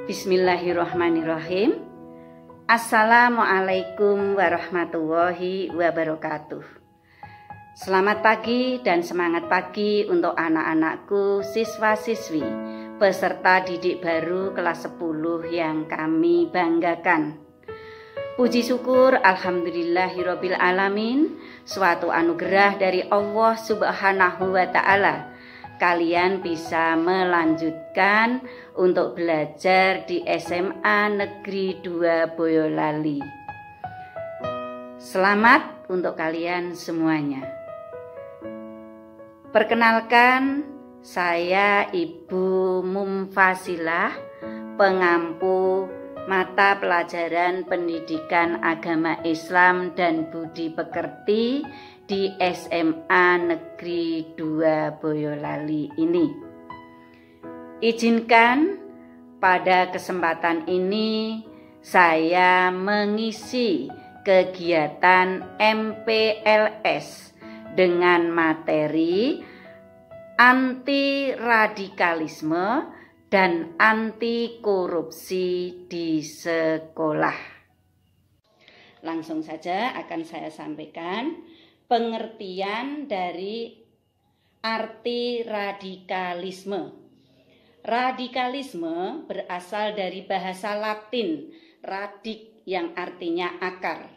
Bismillahirrahmanirrahim. Assalamualaikum warahmatullahi wabarakatuh. Selamat pagi dan semangat pagi untuk anak-anakku, siswa-siswi, peserta didik baru kelas 10 yang kami banggakan. Puji syukur alhamdulillahirabbil alamin, suatu anugerah dari Allah Subhanahu wa taala. Kalian bisa melanjutkan untuk belajar di SMA Negeri 2 Boyolali. Selamat untuk kalian semuanya. Perkenalkan, saya Ibu Mumfasilah, pengampu mata pelajaran Pendidikan Agama Islam dan Budi Pekerti di SMA Negeri 2 Boyolali ini. Izinkan pada kesempatan ini saya mengisi kegiatan MPLS dengan materi anti radikalisme dan anti korupsi di sekolah. Langsung saja akan saya sampaikan pengertian dari arti radikalisme. Radikalisme berasal dari bahasa Latin radik yang artinya akar.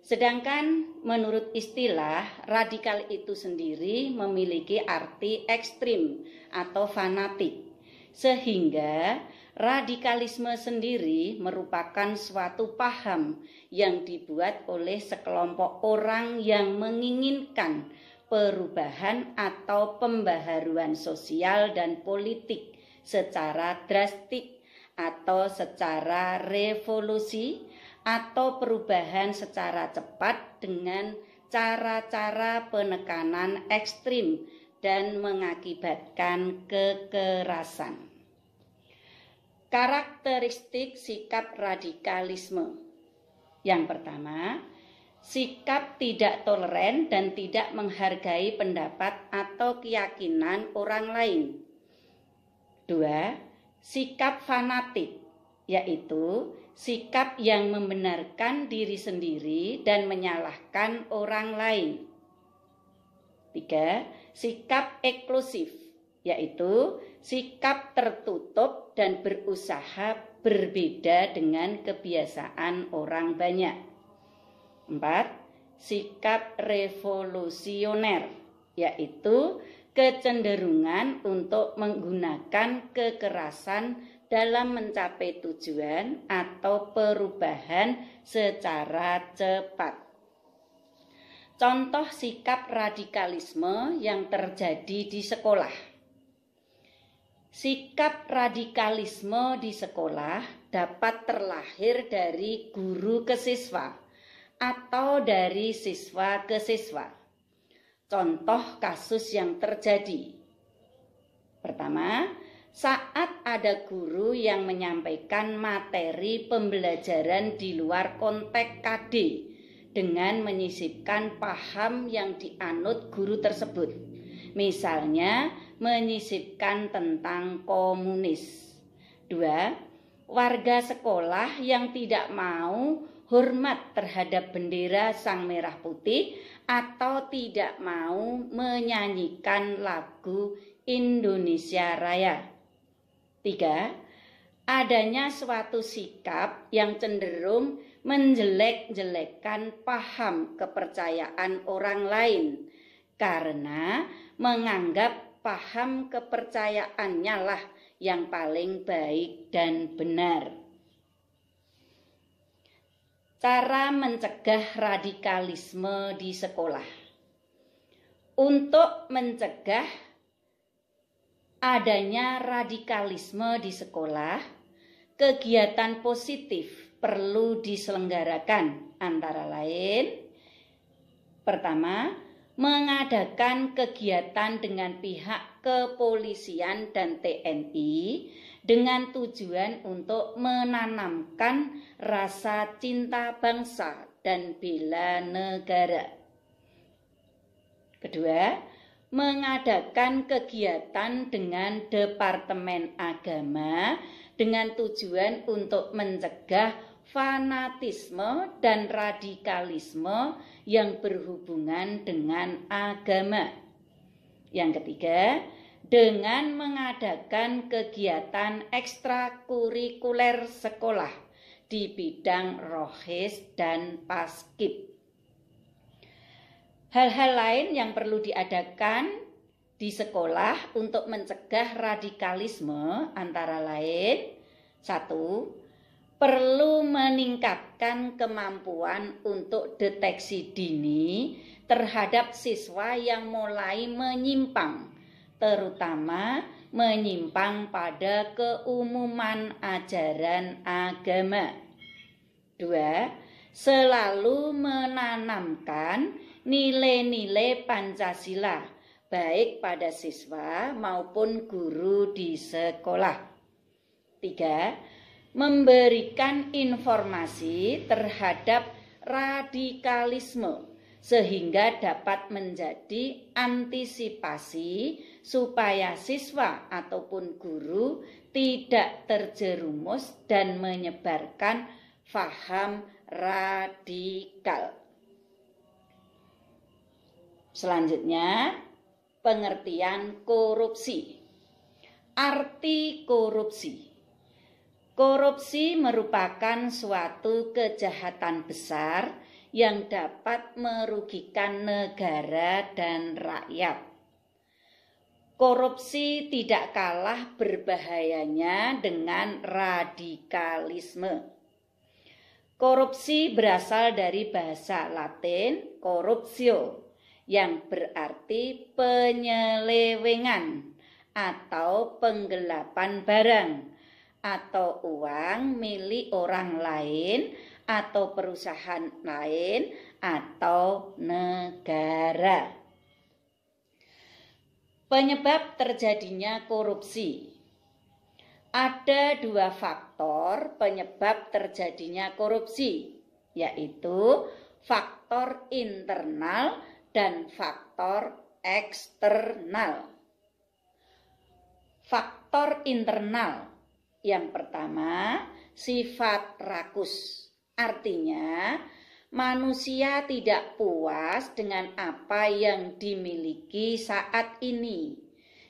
Sedangkan menurut istilah, radikal itu sendiri memiliki arti ekstrim atau fanatik. Sehingga radikalisme sendiri merupakan suatu paham yang dibuat oleh sekelompok orang yang menginginkan perubahan atau pembaharuan sosial dan politik secara drastik atau secara revolusi atau perubahan secara cepat dengan cara-cara penekanan ekstrim dan mengakibatkan kekerasan. Karakteristik sikap radikalisme. Yang pertama, sikap tidak toleran dan tidak menghargai pendapat atau keyakinan orang lain. 2. Sikap fanatik, yaitu sikap yang membenarkan diri sendiri dan menyalahkan orang lain. 3. Sikap eksklusif, yaitu sikap tertutup dan berusaha berbeda dengan kebiasaan orang banyak. 4. Sikap revolusioner, yaitu kecenderungan untuk menggunakan kekerasan dalam mencapai tujuan atau perubahan secara cepat. Contoh sikap radikalisme yang terjadi di sekolah. Sikap radikalisme di sekolah dapat terlahir dari guru ke siswa atau dari siswa ke siswa. Contoh kasus yang terjadi. Pertama, saat ada guru yang menyampaikan materi pembelajaran di luar konteks KD dengan menyisipkan paham yang dianut guru tersebut. Misalnya, menyisipkan tentang komunis. 2. Warga sekolah yang tidak mau hormat terhadap bendera Sang Merah Putih atau tidak mau menyanyikan lagu Indonesia Raya. 3. Adanya suatu sikap yang cenderung menjelek-jelekan paham kepercayaan orang lain karena menganggap paham kepercayaannya lah yang paling baik dan benar. Cara mencegah radikalisme di sekolah. Untuk mencegah adanya radikalisme di sekolah, kegiatan positif perlu diselenggarakan, antara lain: pertama, mengadakan kegiatan dengan pihak kepolisian dan TNI dengan tujuan untuk menanamkan rasa cinta bangsa dan bela negara. Kedua, mengadakan kegiatan dengan Departemen Agama dengan tujuan untuk mencegah fanatisme dan radikalisme yang berhubungan dengan agama. Yang ketiga, dengan mengadakan kegiatan ekstrakurikuler sekolah di bidang rohis dan paskib. Hal-hal lain yang perlu diadakan di sekolah untuk mencegah radikalisme antara lain: 1. Perlu meningkatkan kemampuan untuk deteksi dini terhadap siswa yang mulai menyimpang, terutama menyimpang pada keumuman ajaran agama. 2. Selalu menanamkan nilai-nilai Pancasila baik pada siswa maupun guru di sekolah. 3. Memberikan informasi terhadap radikalisme sehingga dapat menjadi antisipasi supaya siswa ataupun guru tidak terjerumus dan menyebarkan faham radikal. Selanjutnya, pengertian korupsi. Arti korupsi. Korupsi merupakan suatu kejahatan besar yang dapat merugikan negara dan rakyat. Korupsi tidak kalah berbahayanya dengan radikalisme. Korupsi berasal dari bahasa Latin corruptio, yang berarti penyelewengan atau penggelapan barang atau uang milik orang lain atau perusahaan lain atau negara. Penyebab terjadinya korupsi. Ada 2 faktor penyebab terjadinya korupsi, yaitu faktor internal dan faktor eksternal. Faktor internal yang pertama, sifat rakus. Artinya, manusia tidak puas dengan apa yang dimiliki saat ini,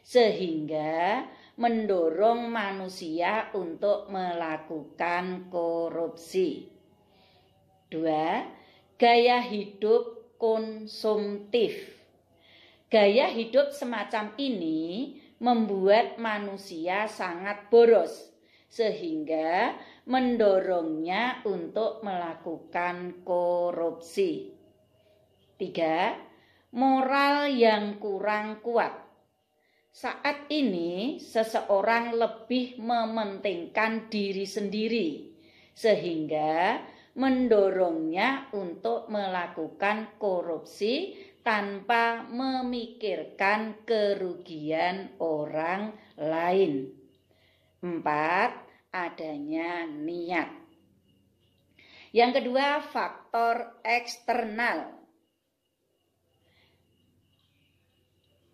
sehingga mendorong manusia untuk melakukan korupsi. 2. Gaya hidup konsumtif. Gaya hidup semacam ini membuat manusia sangat boros, sehingga mendorongnya untuk melakukan korupsi. 3. Moral yang kurang kuat. Saat ini seseorang lebih mementingkan diri sendiri, sehingga mendorongnya untuk melakukan korupsi tanpa memikirkan kerugian orang lain. 4. Adanya niat. Yang kedua, faktor eksternal.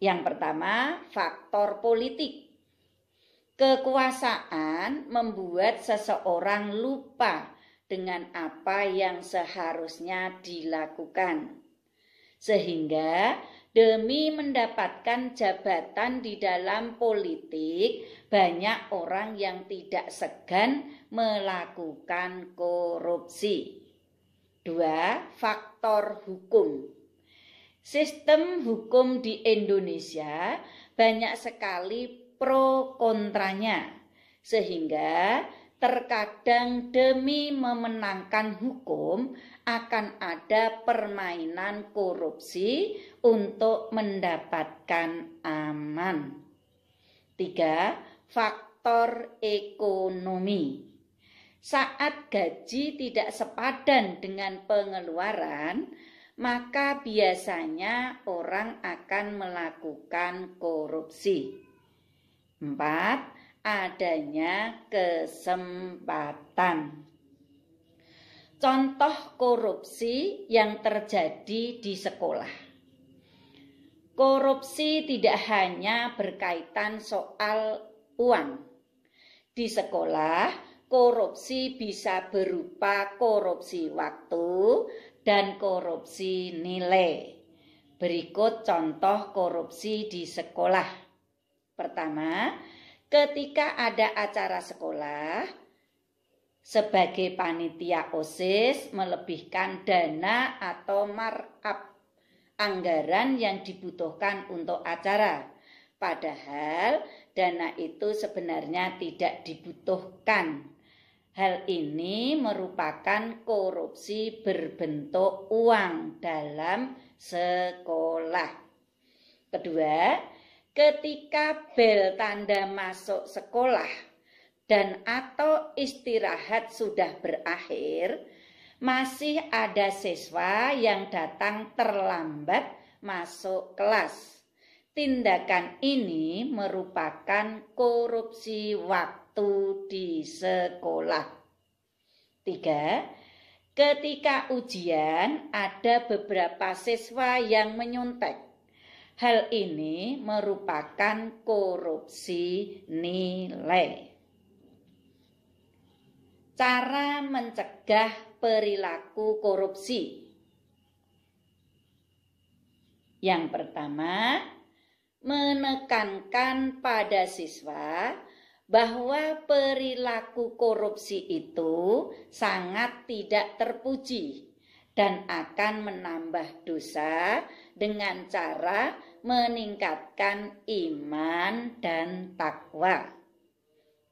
Yang pertama, faktor politik. Kekuasaan membuat seseorang lupa dengan apa yang seharusnya dilakukan, sehingga demi mendapatkan jabatan di dalam politik, banyak orang yang tidak segan melakukan korupsi. 2. Faktor hukum. Sistem hukum di Indonesia banyak sekali pro kontranya, sehingga terkadang demi memenangkan hukum akan ada permainan korupsi untuk mendapatkan aman. 3. Faktor ekonomi. Saat gaji tidak sepadan dengan pengeluaran, maka biasanya orang akan melakukan korupsi. 4. Adanya kesempatan. Contoh korupsi yang terjadi di sekolah. korupsi tidak hanya berkaitan soal uang. Di sekolah, korupsi bisa berupa korupsi waktu dan korupsi nilai. Berikut contoh korupsi di sekolah. Pertama, ketika ada acara sekolah, sebagai panitia OSIS melebihkan dana atau markup anggaran yang dibutuhkan untuk acara. Padahal dana itu sebenarnya tidak dibutuhkan. Hal ini merupakan korupsi berbentuk uang dalam sekolah. Kedua, ketika bel tanda masuk sekolah dan atau istirahat sudah berakhir, masih ada siswa yang datang terlambat masuk kelas. Tindakan ini merupakan korupsi waktu di sekolah. 3. Ketika ujian, ada beberapa siswa yang menyontek. Hal ini merupakan korupsi nilai. Cara mencegah perilaku korupsi. Yang pertama, menekankan pada siswa bahwa perilaku korupsi itu sangat tidak terpuji dan akan menambah dosa dengan cara meningkatkan iman dan takwa.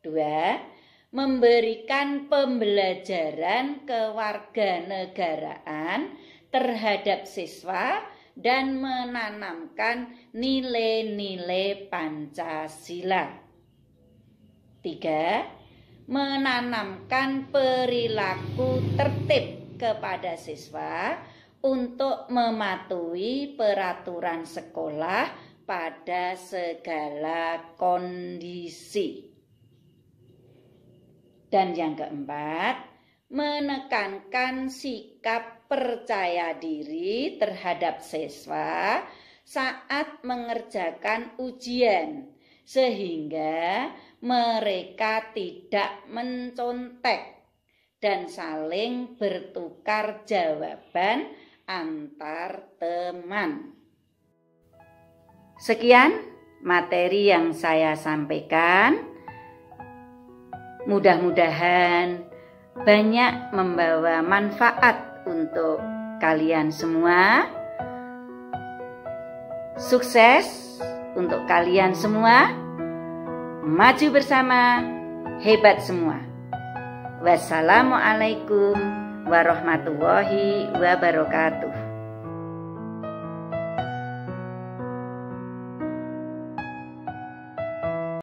2. Memberikan pembelajaran kewarganegaraan terhadap siswa dan menanamkan nilai-nilai Pancasila. 3. Menanamkan perilaku tertib kepada siswa untuk mematuhi peraturan sekolah pada segala kondisi. Dan yang keempat, menekankan sikap percaya diri terhadap siswa saat mengerjakan ujian, sehingga mereka tidak mencontek dan saling bertukar jawaban antar teman. Sekian materi yang saya sampaikan. Mudah-mudahan banyak membawa manfaat untuk kalian semua. Sukses untuk kalian semua. Maju bersama, hebat semua. Wassalamualaikum warahmatullahi wabarakatuh.